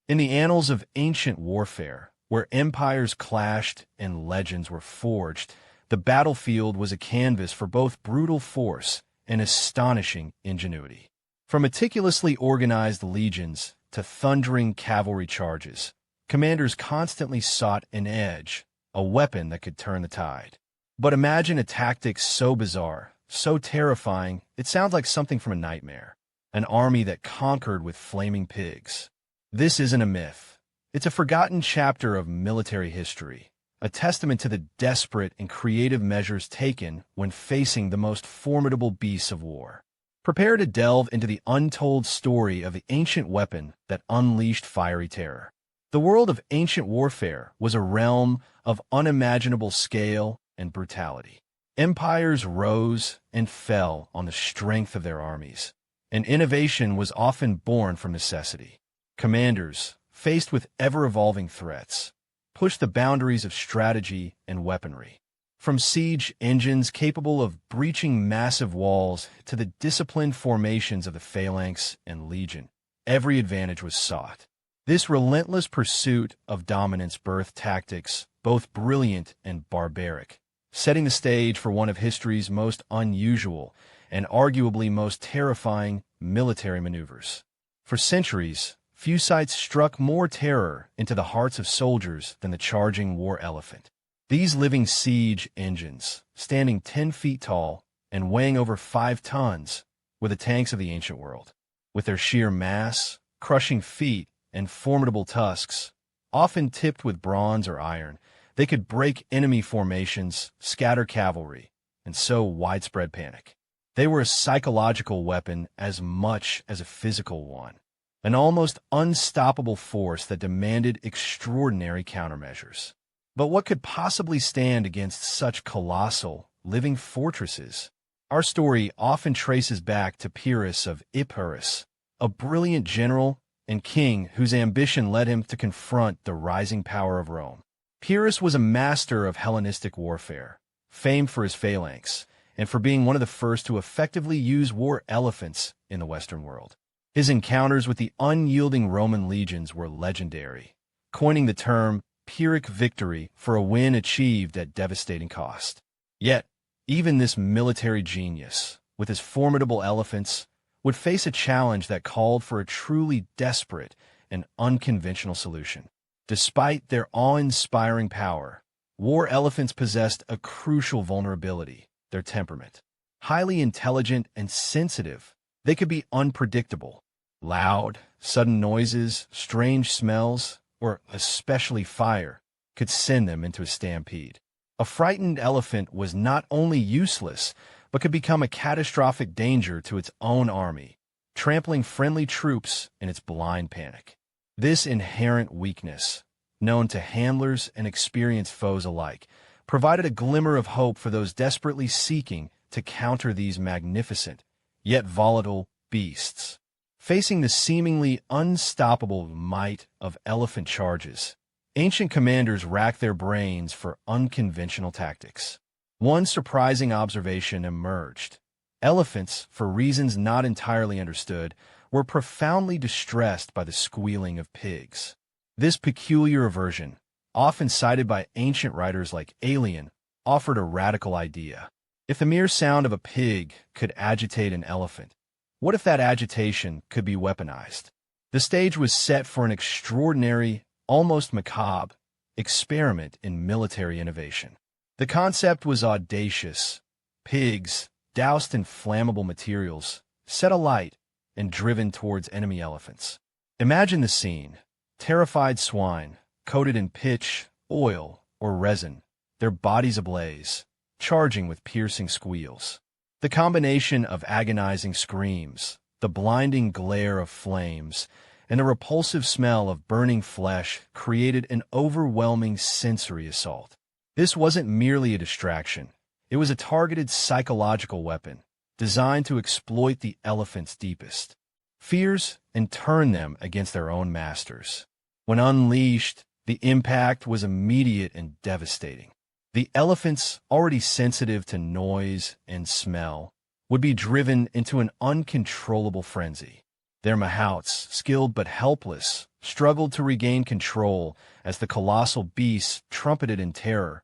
In the annals of ancient warfare, where empires clashed and legends were forged, the battlefield was a canvas for both brutal force and astonishing ingenuity. From meticulously organized legions to thundering cavalry charges, commanders constantly sought an edge, a weapon that could turn the tide. But imagine a tactic so bizarre, so terrifying, it sounds like something from a nightmare. An army that conquered with flaming pigs. This isn't a myth. It's a forgotten chapter of military history, a testament to the desperate and creative measures taken when facing the most formidable beasts of war. Prepare to delve into the untold story of the ancient weapon that unleashed fiery terror. The world of ancient warfare was a realm of unimaginable scale and brutality. Empires rose and fell on the strength of their armies, and innovation was often born from necessity. Commanders, faced with ever-evolving threats, pushed the boundaries of strategy and weaponry. From siege engines capable of breaching massive walls to the disciplined formations of the phalanx and legion, every advantage was sought. This relentless pursuit of dominance birthed tactics, both brilliant and barbaric, setting the stage for one of history's most unusual and arguably most terrifying military maneuvers. For centuries, few sights struck more terror into the hearts of soldiers than the charging war elephant. These living siege engines, standing 10 feet tall and weighing over 5 tons, were the tanks of the ancient world. With their sheer mass, crushing feet, and formidable tusks, often tipped with bronze or iron, they could break enemy formations, scatter cavalry, and sow widespread panic. They were a psychological weapon as much as a physical one, an almost unstoppable force that demanded extraordinary countermeasures. But what could possibly stand against such colossal, living fortresses? Our story often traces back to Pyrrhus of Epirus, a brilliant general and king whose ambition led him to confront the rising power of Rome. Pyrrhus was a master of Hellenistic warfare, famed for his phalanx, and for being one of the first to effectively use war elephants in the Western world. His encounters with the unyielding Roman legions were legendary, coining the term Pyrrhic victory for a win achieved at devastating cost. Yet, even this military genius, with his formidable elephants, would face a challenge that called for a truly desperate and unconventional solution. Despite their awe-inspiring power, war elephants possessed a crucial vulnerability: their temperament. Highly intelligent and sensitive, they could be unpredictable. Loud, sudden noises, strange smells, or especially fire, could send them into a stampede. A frightened elephant was not only useless, but could become a catastrophic danger to its own army, trampling friendly troops in its blind panic. This inherent weakness, known to handlers and experienced foes alike, provided a glimmer of hope for those desperately seeking to counter these magnificent, yet volatile, beasts. Facing the seemingly unstoppable might of elephant charges, ancient commanders racked their brains for unconventional tactics. One surprising observation emerged. Elephants, for reasons not entirely understood, were profoundly distressed by the squealing of pigs. This peculiar aversion, often cited by ancient writers like Aelian, offered a radical idea. If the mere sound of a pig could agitate an elephant, what if that agitation could be weaponized? The stage was set for an extraordinary, almost macabre, experiment in military innovation. The concept was audacious. Pigs, doused in flammable materials, set alight and driven towards enemy elephants. Imagine the scene: terrified swine, coated in pitch, oil, or resin, their bodies ablaze, charging with piercing squeals. The combination of agonizing screams, the blinding glare of flames, and the repulsive smell of burning flesh created an overwhelming sensory assault. This wasn't merely a distraction. It was a targeted psychological weapon, designed to exploit the elephant's deepest fears and turn them against their own masters. When unleashed, the impact was immediate and devastating. The elephants, already sensitive to noise and smell, would be driven into an uncontrollable frenzy. Their mahouts, skilled but helpless, struggled to regain control as the colossal beasts trumpeted in terror,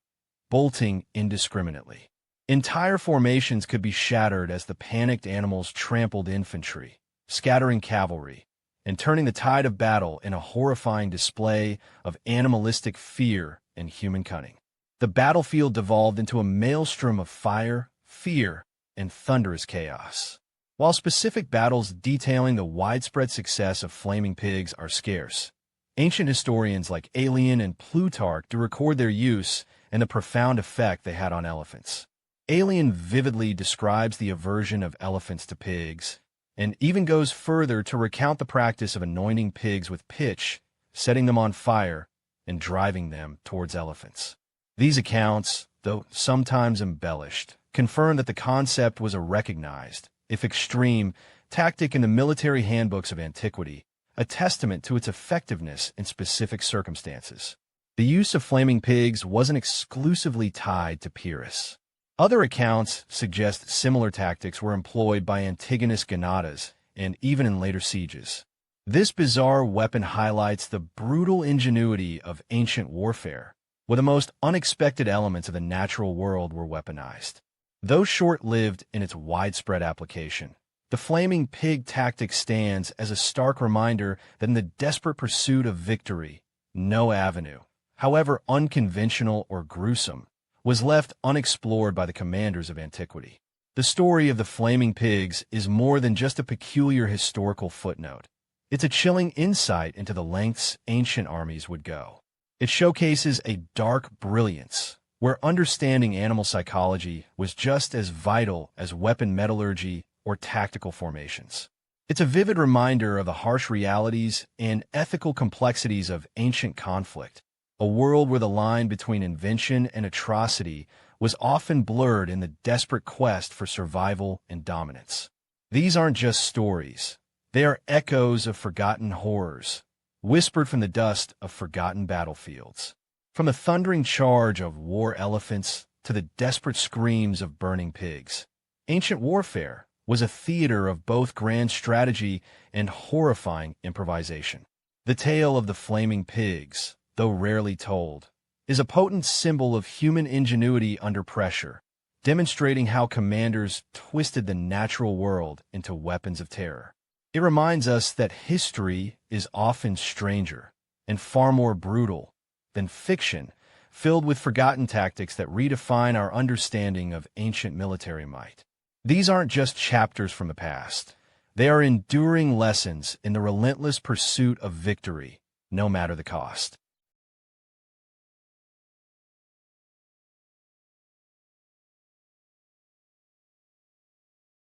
bolting indiscriminately. Entire formations could be shattered as the panicked animals trampled infantry, scattering cavalry, and turning the tide of battle in a horrifying display of animalistic fear and human cunning. The battlefield devolved into a maelstrom of fire, fear, and thunderous chaos. While specific battles detailing the widespread success of flaming pigs are scarce, ancient historians like Aelian and Plutarch do record their use and the profound effect they had on elephants. Aelian vividly describes the aversion of elephants to pigs, and even goes further to recount the practice of anointing pigs with pitch, setting them on fire, and driving them towards elephants. These accounts, though sometimes embellished, confirm that the concept was a recognized, if extreme, tactic in the military handbooks of antiquity, a testament to its effectiveness in specific circumstances. The use of flaming pigs wasn't exclusively tied to Pyrrhus. Other accounts suggest similar tactics were employed by Antigonus Gonatas and even in later sieges. This bizarre weapon highlights the brutal ingenuity of ancient warfare, where the most unexpected elements of the natural world were weaponized. Though short-lived in its widespread application, the flaming pig tactic stands as a stark reminder that in the desperate pursuit of victory, no avenue, however unconventional or gruesome, was left unexplored by the commanders of antiquity. The story of the flaming pigs is more than just a peculiar historical footnote. It's a chilling insight into the lengths ancient armies would go. It showcases a dark brilliance, where understanding animal psychology was just as vital as weapon metallurgy or tactical formations. It's a vivid reminder of the harsh realities and ethical complexities of ancient conflict, a world where the line between invention and atrocity was often blurred in the desperate quest for survival and dominance. These aren't just stories. They are echoes of forgotten horrors, whispered from the dust of forgotten battlefields. From the thundering charge of war elephants to the desperate screams of burning pigs, ancient warfare was a theater of both grand strategy and horrifying improvisation. The tale of the flaming pigs, though rarely told, is a potent symbol of human ingenuity under pressure, demonstrating how commanders twisted the natural world into weapons of terror. It reminds us that history is often stranger and far more brutal than fiction, filled with forgotten tactics that redefine our understanding of ancient military might. These aren't just chapters from the past. They are enduring lessons in the relentless pursuit of victory, no matter the cost.